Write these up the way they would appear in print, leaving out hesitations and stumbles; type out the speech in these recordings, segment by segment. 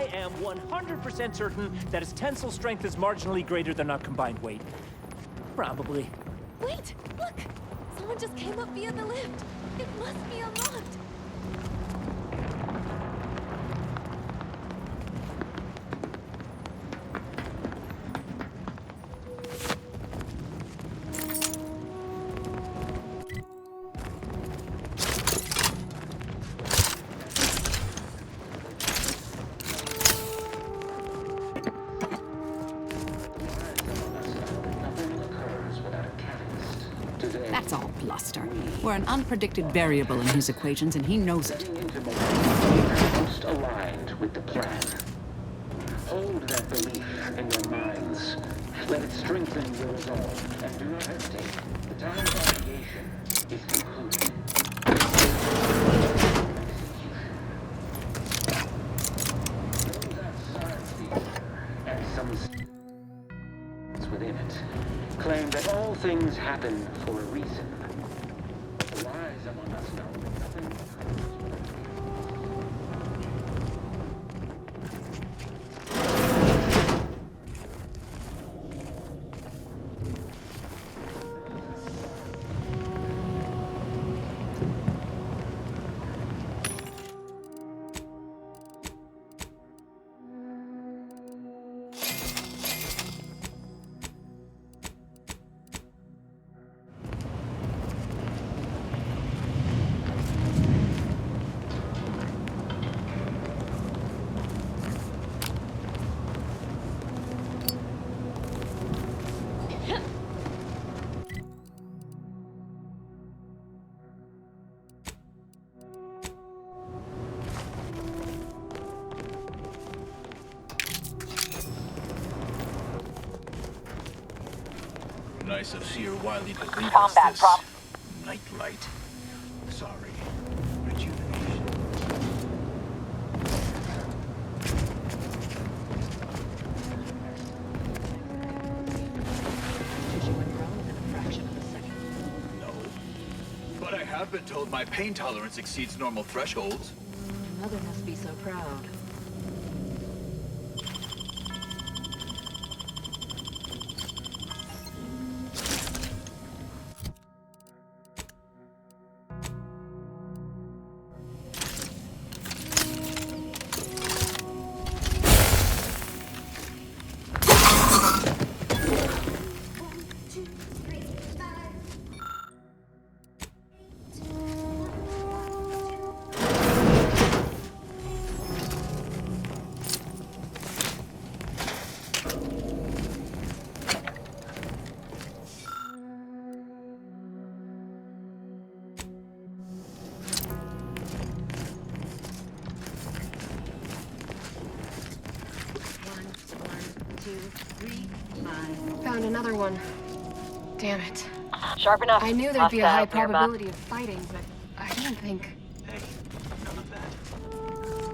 I am 100% certain that its tensile strength is marginally greater than our combined weight. Probably. Wait! Look! Someone just came up via the lift. It must be unlocked. That's all bluster. We're an unpredicted variable in his equations, and he knows it. Most aligned with the plan. Hold that belief in your minds. Let it strengthen your resolve, and do not hesitate. The time of obligation is concluded. Those outside the and some within it claim that all things happen for a reason. The wise among us know that nothing occurs Nice of Seer Wiley to leave us Combat this prompt. nightlight. Sorry. Rejuvenation. No. But I have been told my pain tolerance exceeds normal thresholds. Mother must be so proud. Found another one. Damn it. Sharp enough. I knew there'd be a high Hostile nearby. probability of fighting, but I didn't think. Hey, none of that.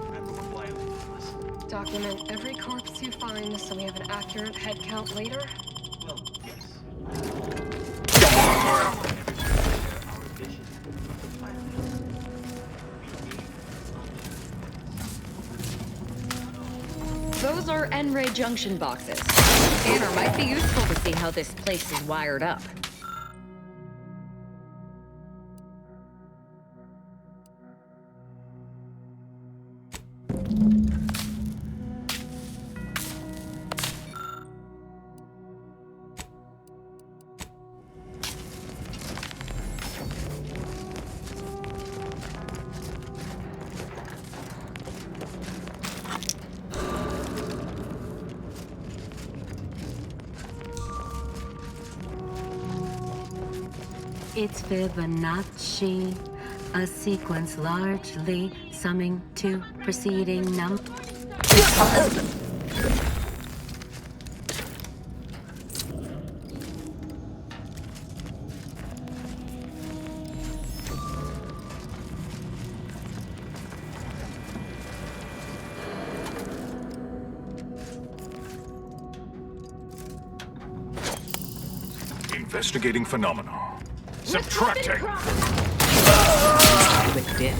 Remember what Wiley told us? Document every corpse you find so we have an accurate head count later. Well, yes. Our vision of the planet. Those are N-ray junction boxes. Scanner might be useful to see how this place is wired up. It's Fibonacci, a sequence largely summing to preceding Investigating phenomena. Subtracting. With dip.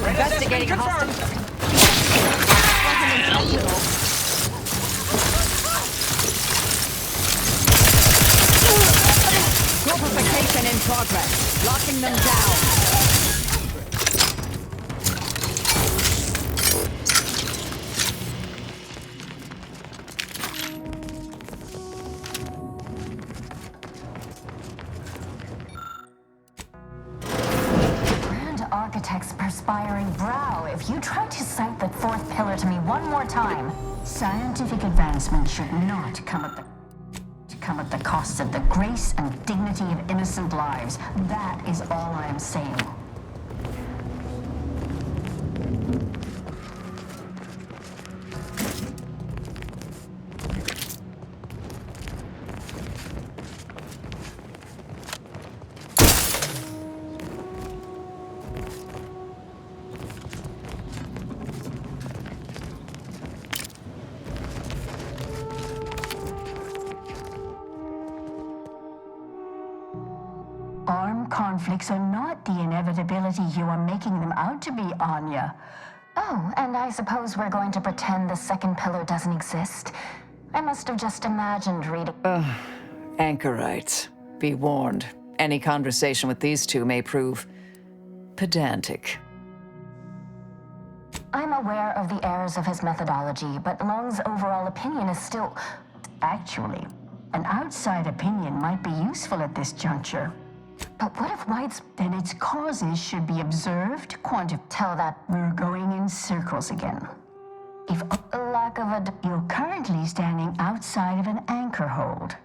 Investigating hostage. Fortification in progress. Locking them down. Architect's perspiring brow. If you try to cite the fourth pillar to me one more time, scientific advancement should not come at the cost of the grace and dignity of innocent lives. That is all I am saying. Armed conflicts are not the inevitability you are making them out to be, Anya. Oh, and I suppose we're going to pretend the second pillar doesn't exist. I must have just imagined reading. Anchorites. Be warned. Any conversation with these two may prove pedantic. I'm aware of the errors of his methodology, but Long's overall opinion is still... Actually, an outside opinion might be useful at this juncture. But what if White's... Then its causes should be observed, Tell that... We're going in circles again. If lack of a... You're currently standing outside of an anchor hold.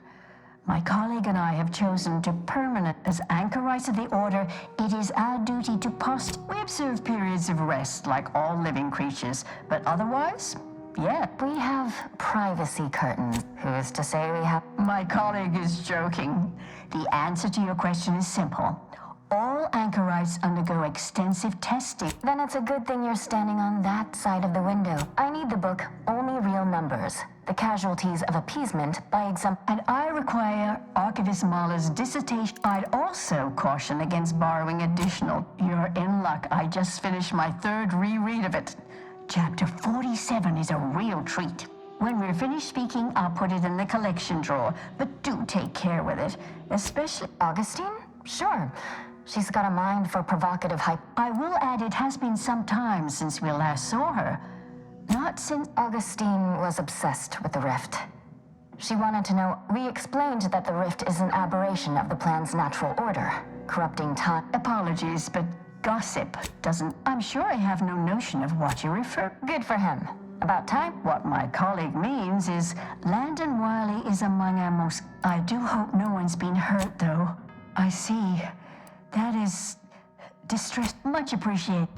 My colleague and I have chosen to permanent as anchorites of the Order. It is our duty to post. We observe periods of rest like all living creatures, but otherwise, yeah. We have privacy curtains. Who is to say we have... My colleague is joking. The answer to your question is simple. All anchorites undergo extensive testing. Then it's a good thing you're standing on that side of the window. I need the book, Only Real Numbers. The Casualties of Appeasement by example. And I require Archivist Mahler's dissertation. I'd also caution against borrowing additional. You're in luck. I just finished my third reread of it. Chapter 47 is a real treat. When we're finished speaking, I'll put it in the collection drawer. But do take care with it, especially... Augustine? Sure. She's got a mind for provocative hype. I will add it has been some time since we last saw her. Not since... Augustine was obsessed with the rift. She wanted to know... We explained that the rift is an aberration of the plan's natural order, corrupting time. Apologies, but gossip doesn't... I'm sure I have no notion of what you refer... Good for him. About time? What my colleague means is Landon Wiley is among our most... I do hope no one's been hurt, though. I see. That is... distress. Much appreciated.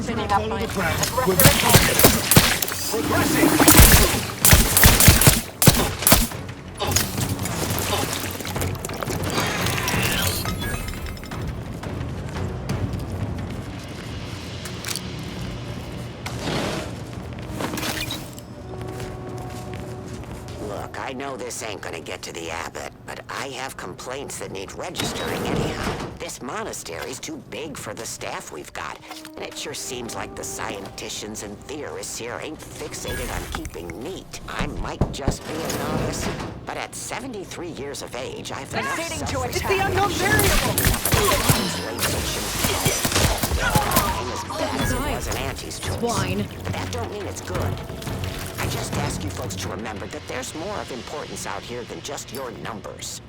Speeding up my Look, I know this ain't gonna get to the abbot, but I have complaints that need registering anyhow. This monastery's too big for the staff we've got, and it sure seems like the scienticians and theorists here ain't fixated on keeping neat. I might just be a novice, but at 73 years of age, I've enough self-respect. It's the unknown variable! As bad as it was in Auntie's choice. Swine. But that don't mean it's good. I just ask you folks to remember that there's more of importance out here than just your numbers.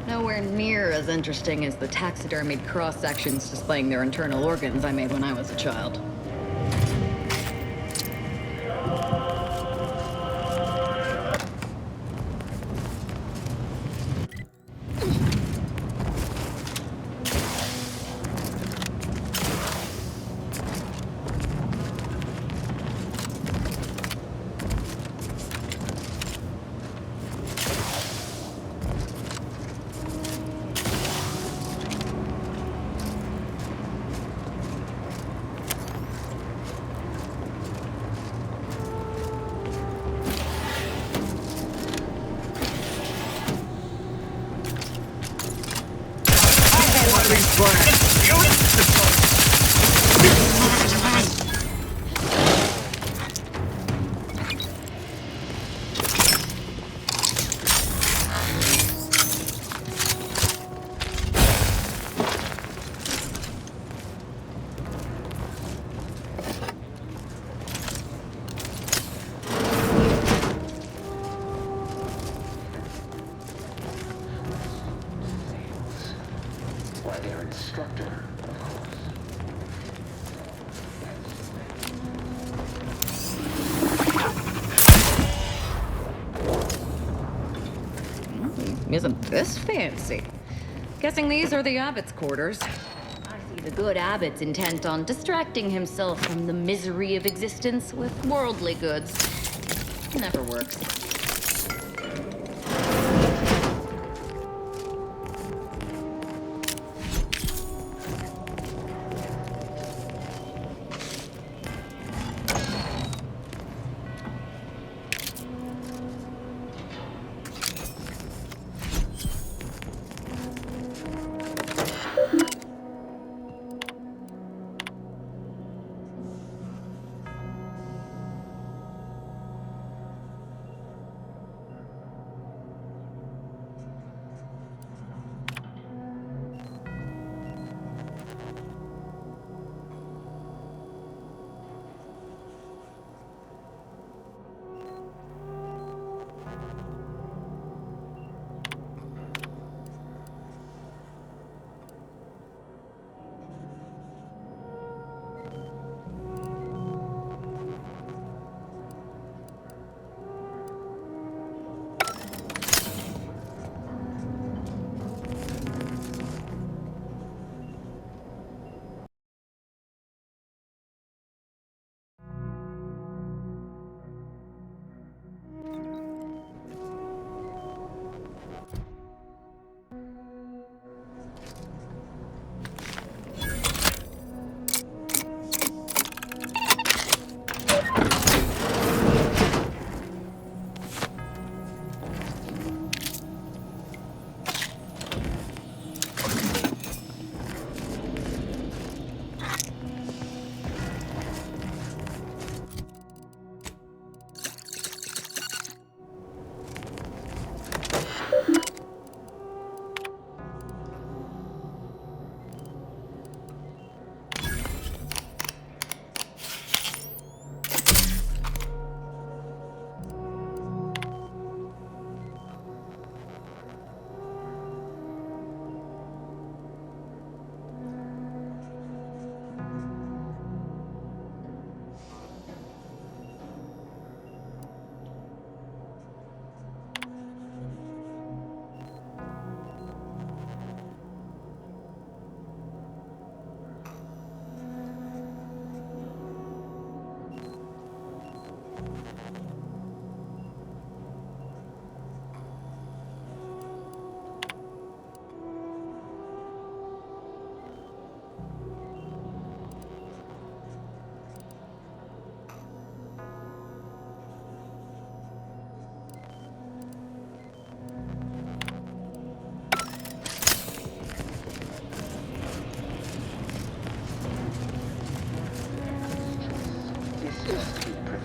Nowhere near as interesting as the taxidermied cross-sections displaying their internal organs I made when I was a child. Why, their instructor, of course. Isn't this fancy? Guessing these are the abbot's quarters. I see the good abbot's intent on distracting himself from the misery of existence with worldly goods. Never works.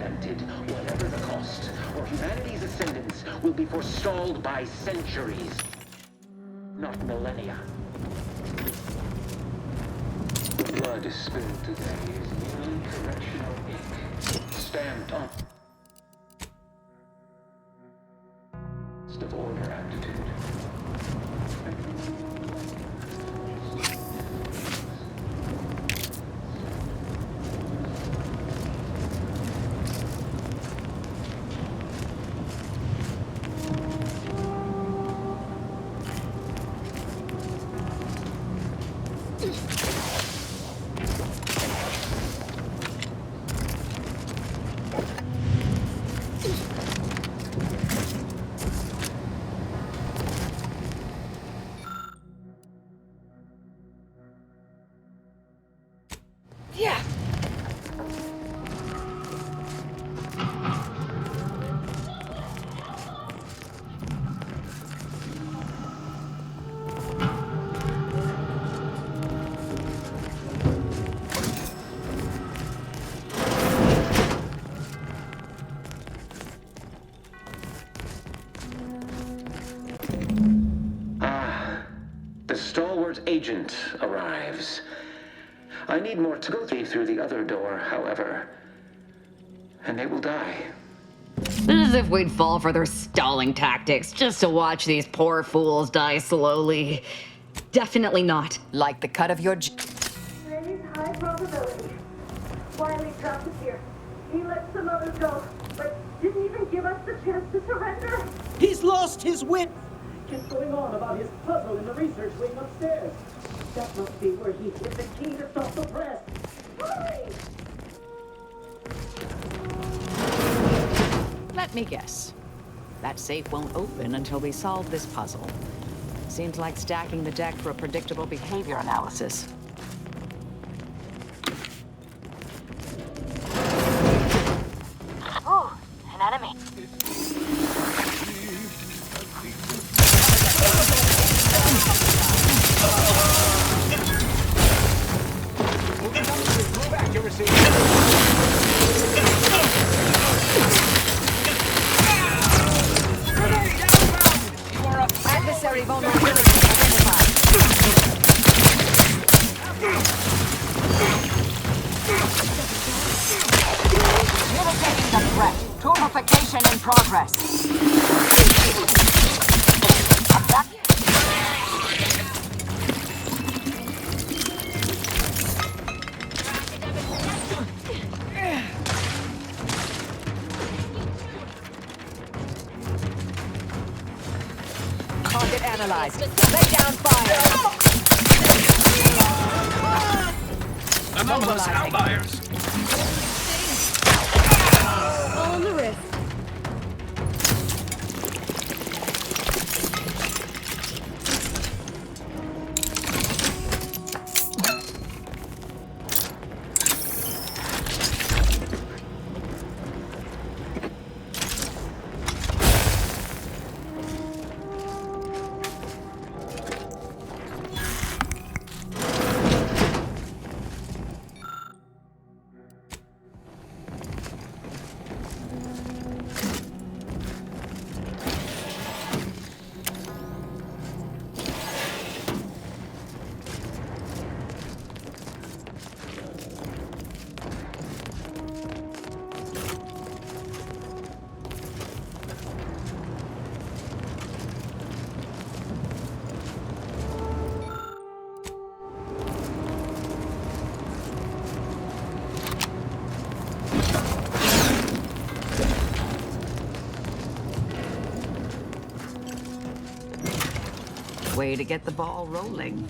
prevented, whatever the cost, or humanity's ascendance will be forestalled by centuries, not millennia. The blood spilled today is merely correctional ink, stamped on of order aptitude. The stalwart agent arrives. I need more to go through the other door, however. And they will die. As if we'd fall for their stalling tactics just to watch these poor fools die slowly. Definitely not. Like the cut of your There's high probability. Wiley dropped us here. He let some others go, but didn't even give us the chance to surrender. He's lost his wit! What's going on about his puzzle in the research wing upstairs? That must be where he hid the key to stop the press. Hurry! Let me guess. That safe won't open until we solve this puzzle. Seems like stacking the deck for a predictable behavior analysis. Oh, an enemy. Adversary vulnerability identified. Mitigating the threat. Tumification in progress. Target analyzed. Lay down fire. Anomalous outliers. On the wrist. Way to get the ball rolling.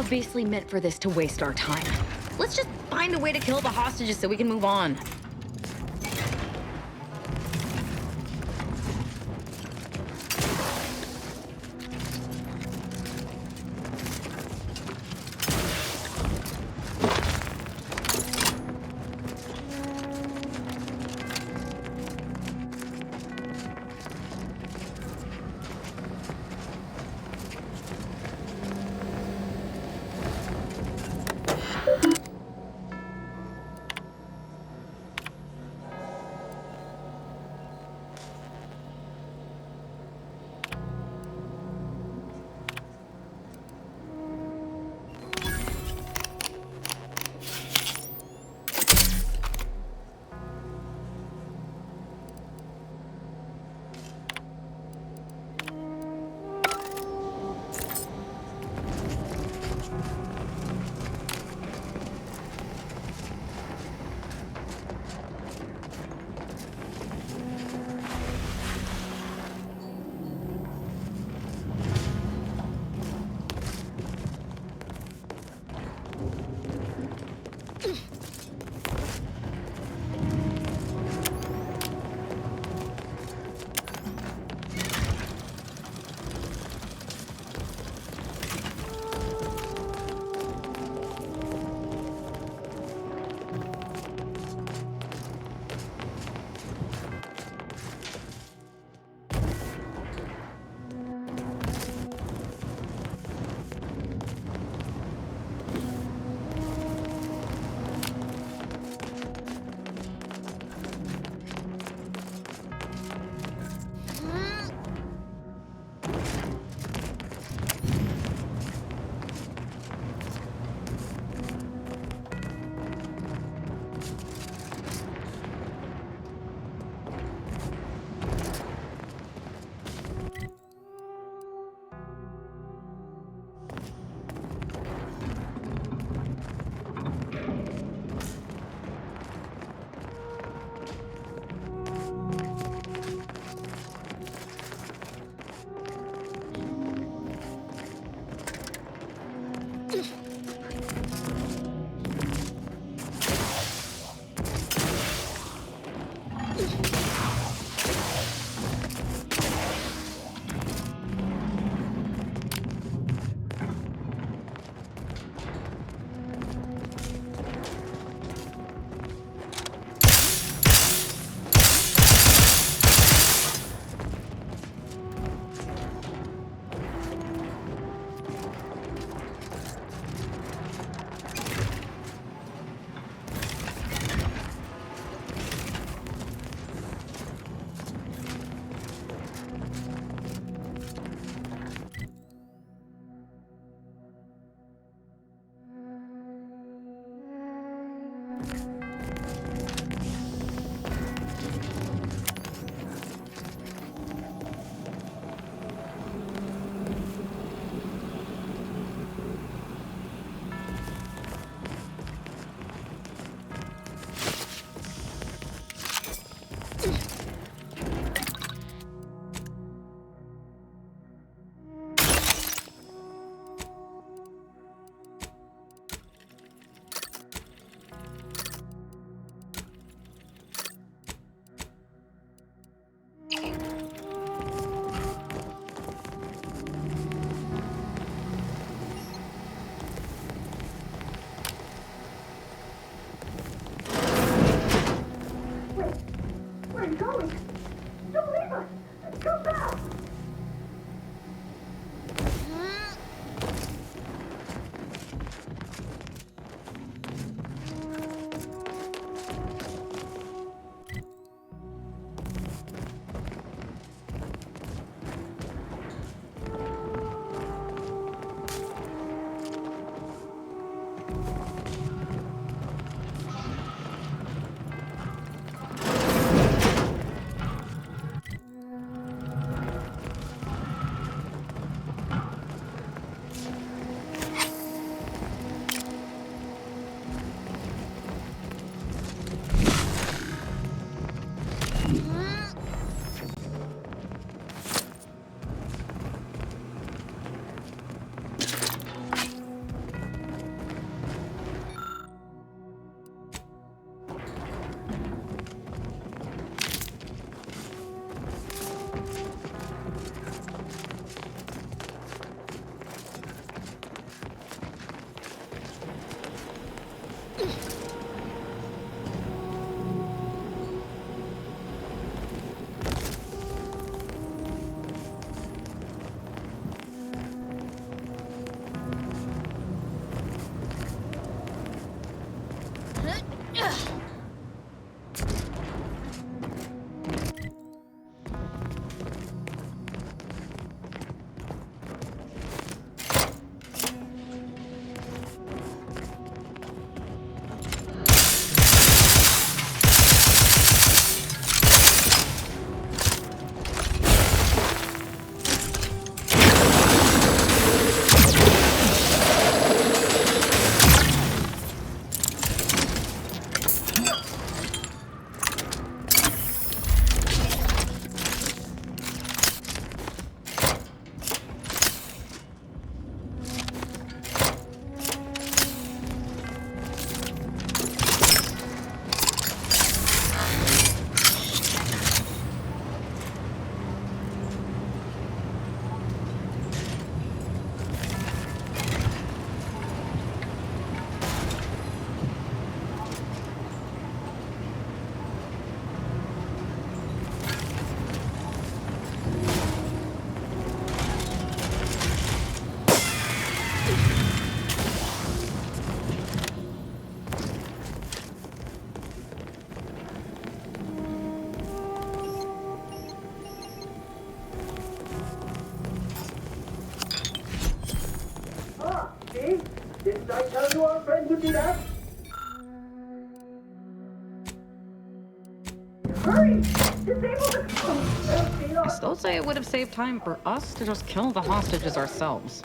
obviously meant for this to waste our time. Let's just find a way to kill the hostages so we can move on. See? Didn't I tell you our friend would do that? Hurry! Disable the... I still say it would have saved time for us to just kill the hostages ourselves.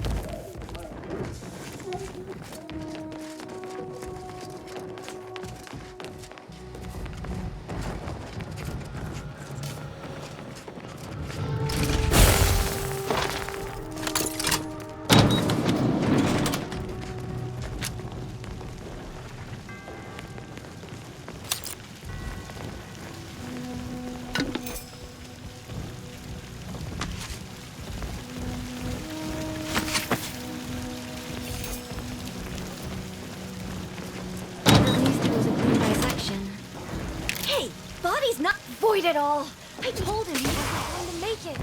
Body's not void at all. I told him he wasn't going to make it.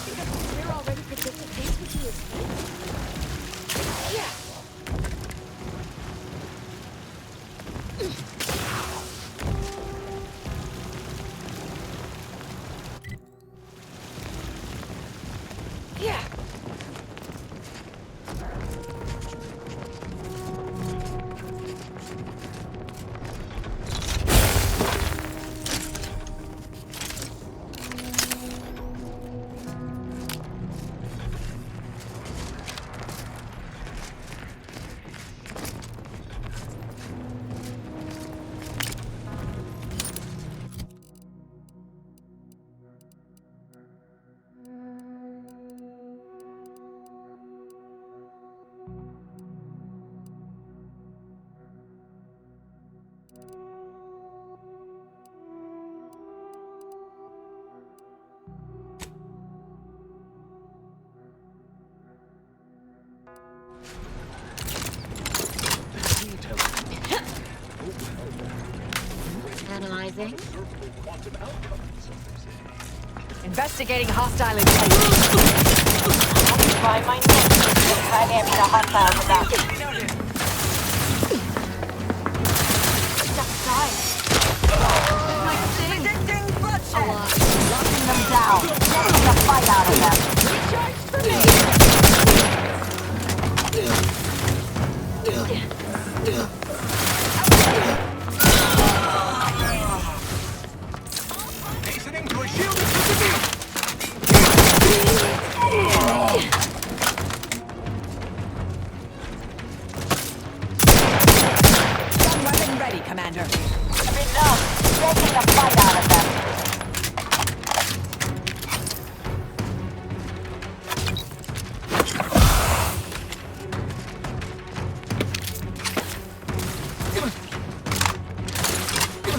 Think we're already predicted things would be his fate? Yeah. Yeah. Analyzing. Investigating hostile intelligence. Try my next. Try to be a hostile with that. Just died. Predicting bloodshed. Locking them down. Getting the fight out of them. Recharge for me. Hastening to a shield of persevere. Gun weapon ready, Commander. Enough. Getting the fight out of them.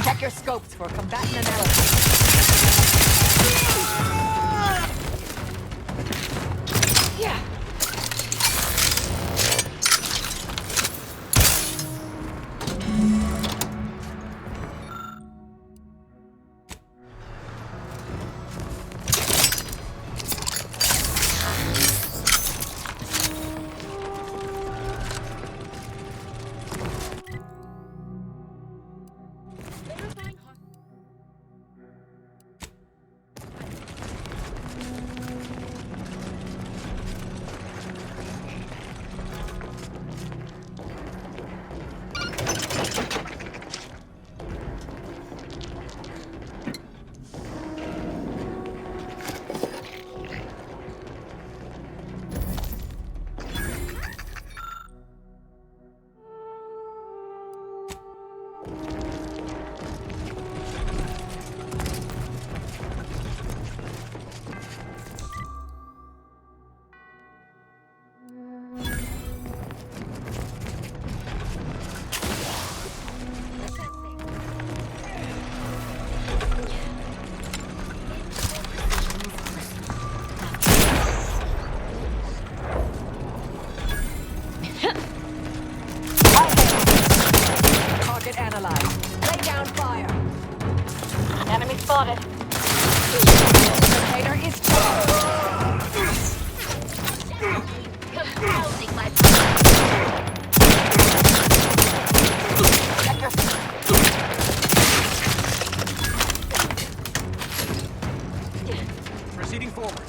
Check your scopes for combatant analysis. Yeah. neutralized. Lay down fire. Enemy spotted. Locator is charged. Housing my Proceeding forward.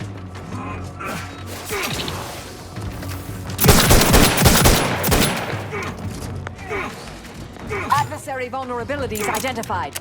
Adversary vulnerabilities identified.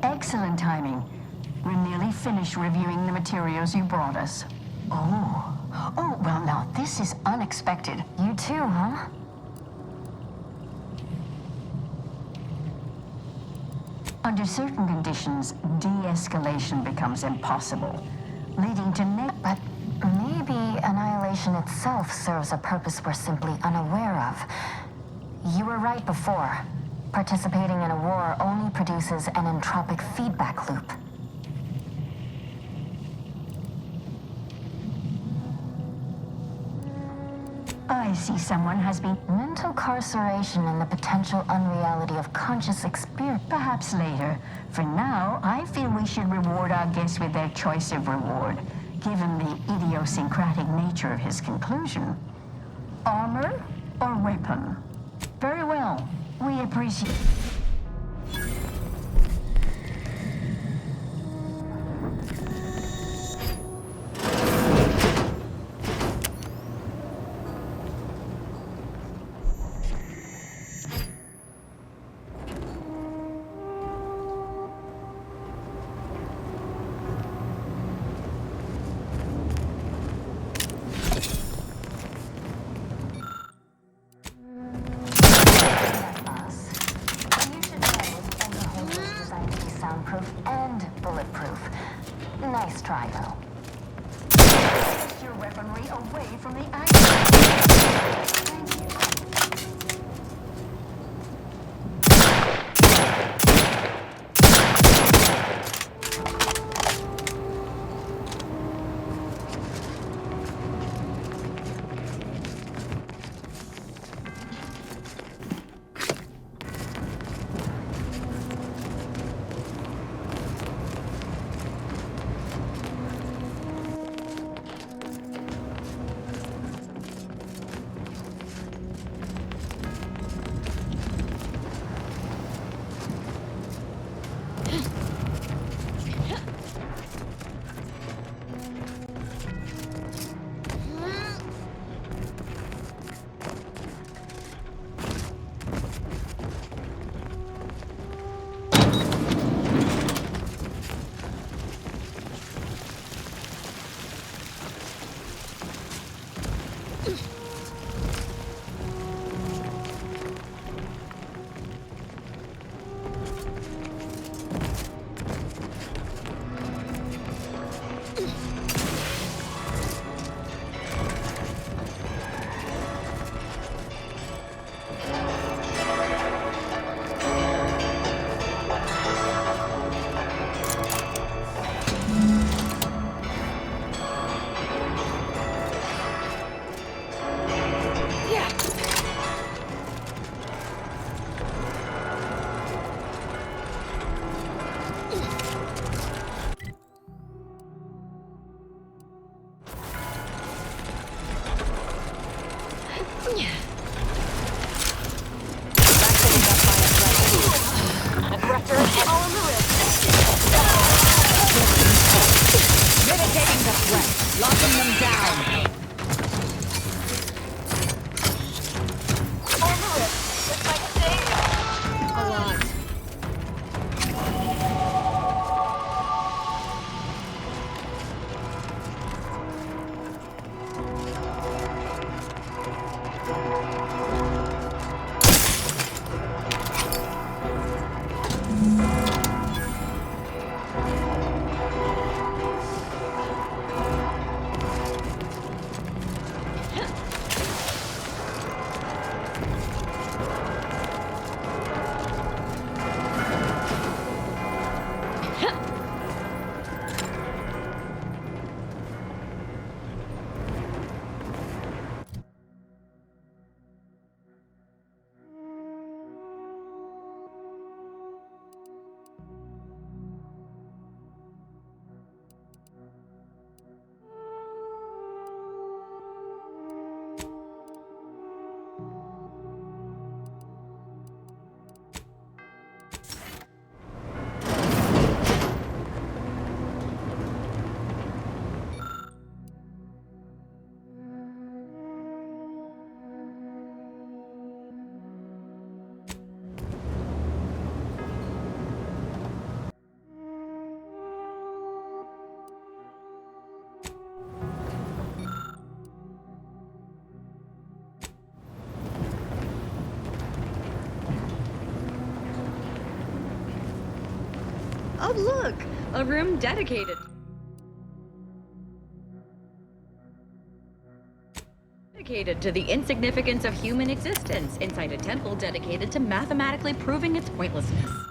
Excellent timing. We're nearly finished reviewing the materials you brought us. Oh, well now, this is unexpected. You too, huh? Under certain conditions, de-escalation becomes impossible, leading to But maybe annihilation itself serves a purpose we're simply unaware of. You were right before. Participating in a war only produces an entropic feedback loop. I see someone has been... Mental carceration and the potential unreality of conscious experience. Perhaps later. For now, I feel we should reward our guest with their choice of reward, given the idiosyncratic nature of his conclusion. Armor or weapon? Very well. We appreciate... Soundproof and bulletproof. Nice try, though. Take your weaponry away from the action. Thank you. Oh, look! A room dedicated to the insignificance of human existence inside a temple dedicated to mathematically proving its pointlessness.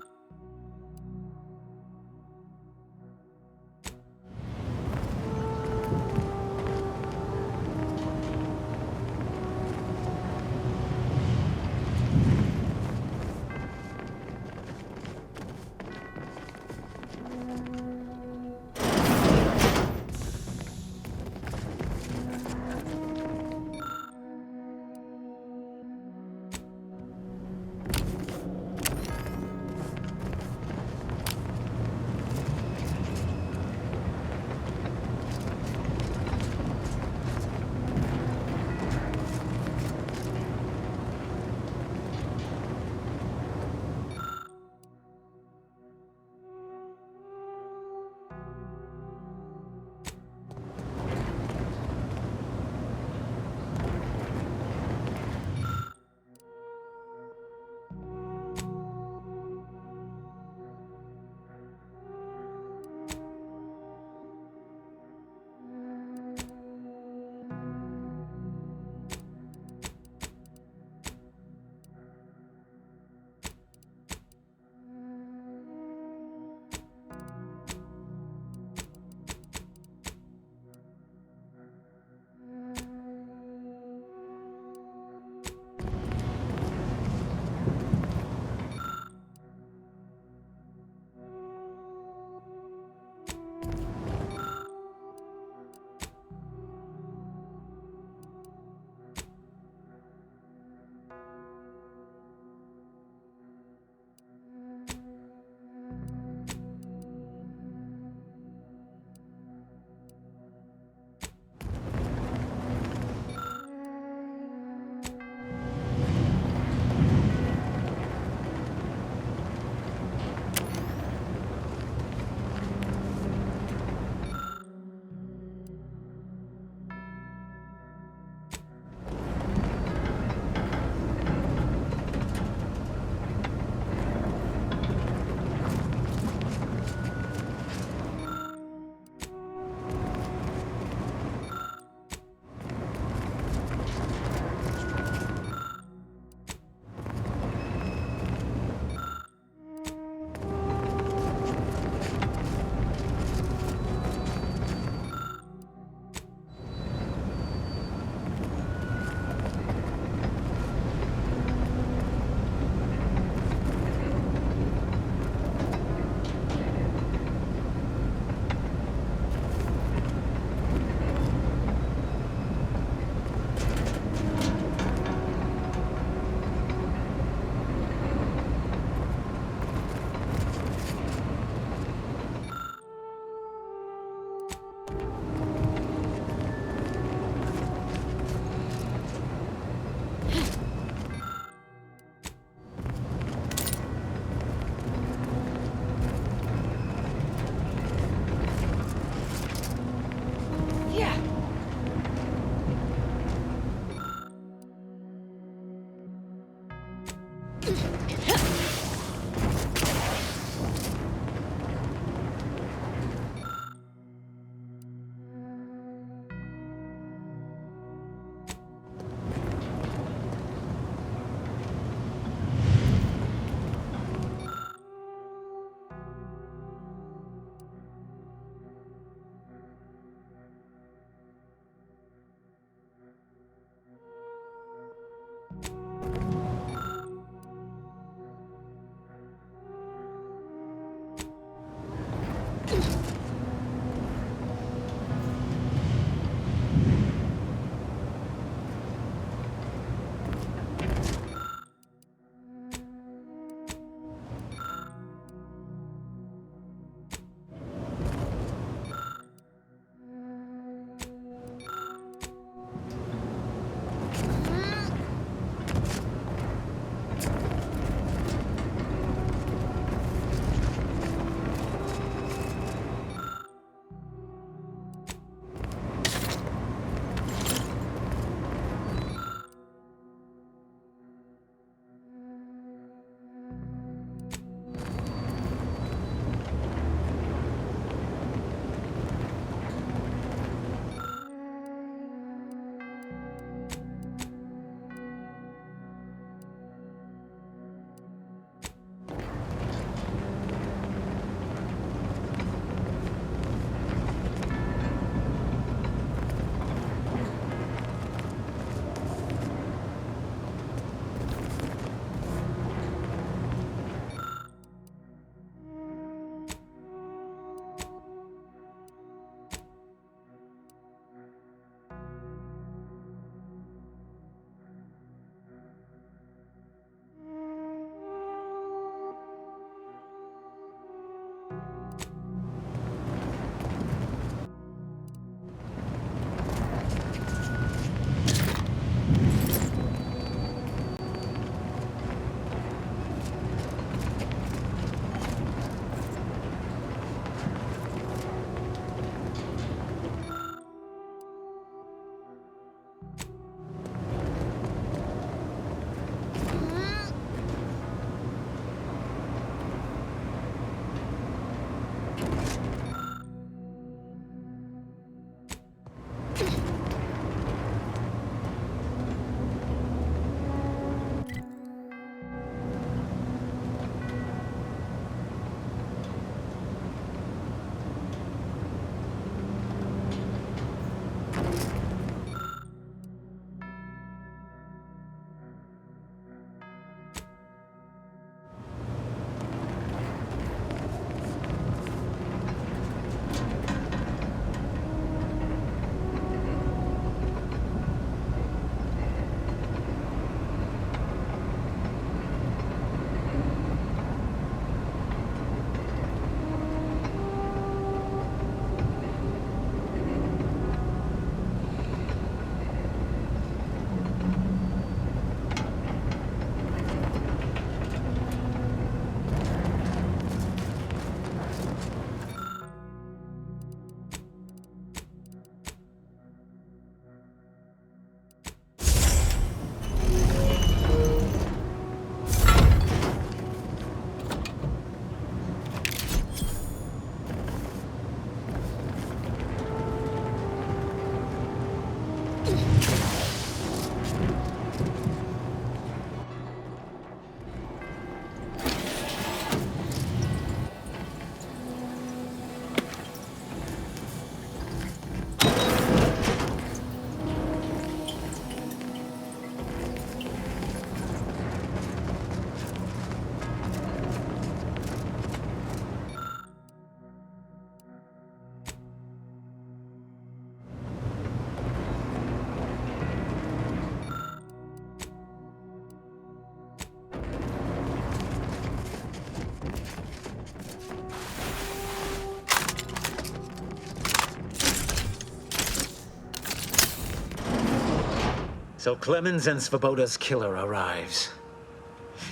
So Clemens and Svoboda's killer arrives.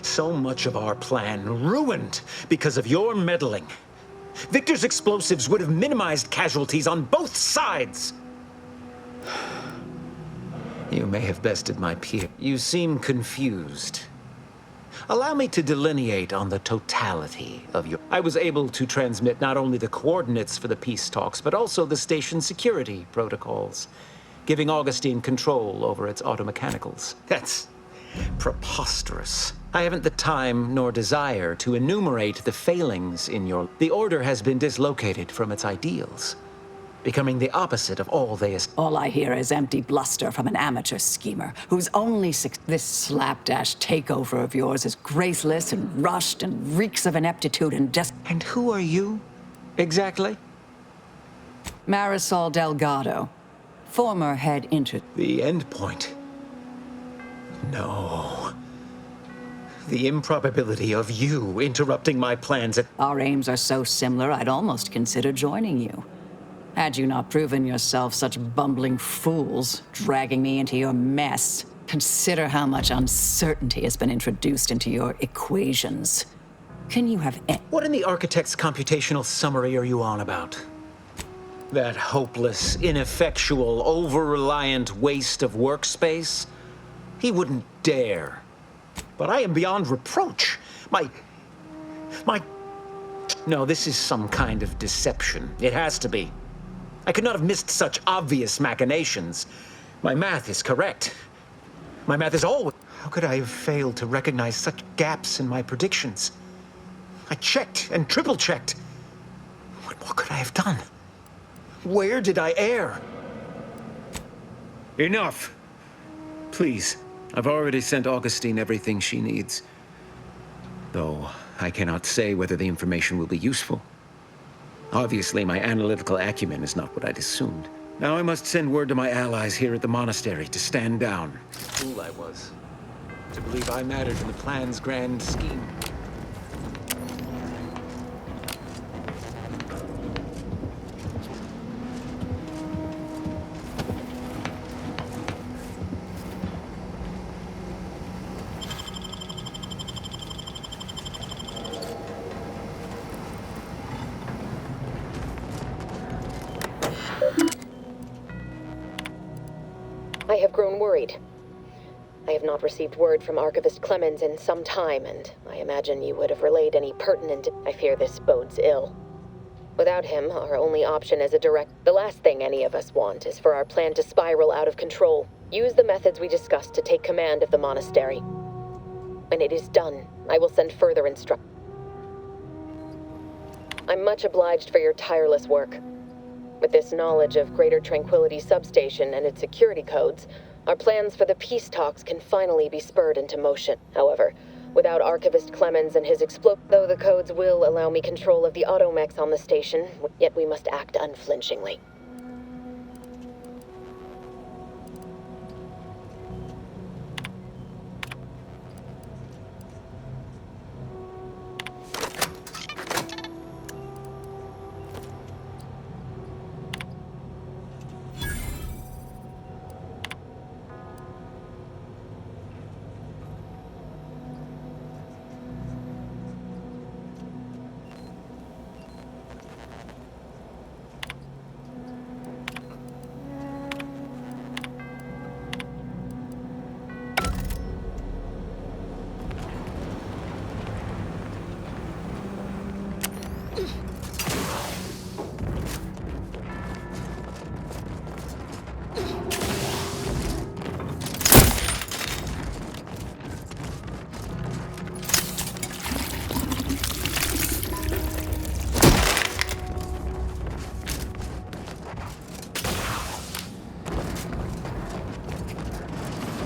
So much of our plan ruined because of your meddling. Victor's explosives would have minimized casualties on both sides. You may have bested my peer. You seem confused. Allow me to delineate on the totality of your... I was able to transmit not only the coordinates for the peace talks, but also the station's security protocols, giving Augustine control over its automechanicals. That's preposterous. I haven't the time nor desire to enumerate the failings in your... The Order has been dislocated from its ideals, becoming the opposite of all they... All I hear is empty bluster from an amateur schemer whose only this slapdash takeover of yours is graceless and rushed and reeks of ineptitude and And who are you? exactly? Marisol Delgado, former head inter... The end point. No. The improbability of you interrupting my plans at... Our aims are so similar, I'd almost consider joining you. Had you not proven yourself such bumbling fools, dragging me into your mess. Consider how much uncertainty has been introduced into your equations. Can you have... What in the architect's computational summary are you on about? That hopeless, ineffectual, over-reliant waste of workspace? He wouldn't dare. But I am beyond reproach. No, this is some kind of deception. It has to be. I could not have missed such obvious machinations. My math is correct. My math is always... How could I have failed to recognize such gaps in my predictions? I checked and triple-checked. What more could I have done? Where did I err? Enough. Please. I've already sent Augustine everything she needs. Though I cannot say whether the information will be useful. Obviously, my analytical acumen is not what I'd assumed. Now I must send word to my allies here at the monastery to stand down. Fool I was. To believe I mattered in the plan's grand scheme. I have grown worried. I have not received word from Archivist Clemens in some time, and I imagine you would have relayed any pertinent... I fear this bodes ill. Without him, our only option is a direct... The last thing any of us want is for our plan to spiral out of control. Use the methods we discussed to take command of the monastery. When it is done, I will send further instructions. I'm much obliged for your tireless work. With this knowledge of Greater Tranquility Substation and its security codes, our plans for the peace talks can finally be spurred into motion. However, without Archivist Clemens and his though the codes will allow me control of the automechs on the station, yet we must act unflinchingly.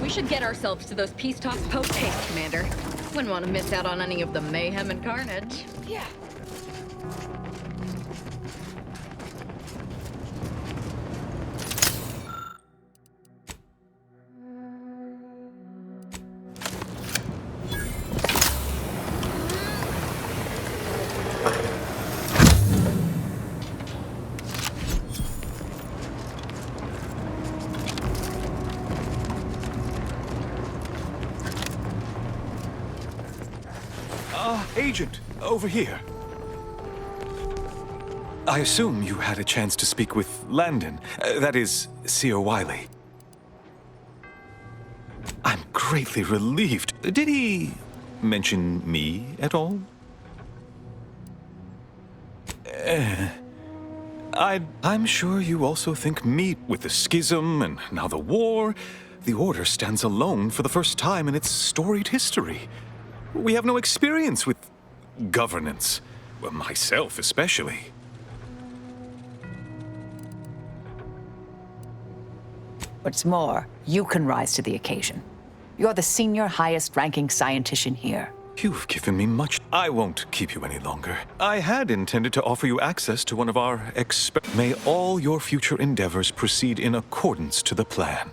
We should get ourselves to those peace talks post-haste, Commander. Wouldn't want to miss out on any of the mayhem and carnage. Yeah. Agent, over here. I assume you had a chance to speak with Landon, that is, Seer Wiley. I'm greatly relieved. Did he mention me at all? I'm sure you also think me, with the schism and now the war, the Order stands alone for the first time in its storied history. We have no experience with governance, well, myself especially. What's more, you can rise to the occasion. You're the senior highest-ranking scientician here. You've given me much I won't keep you any longer. I had intended to offer you access to one of our May all your future endeavors proceed in accordance to the plan.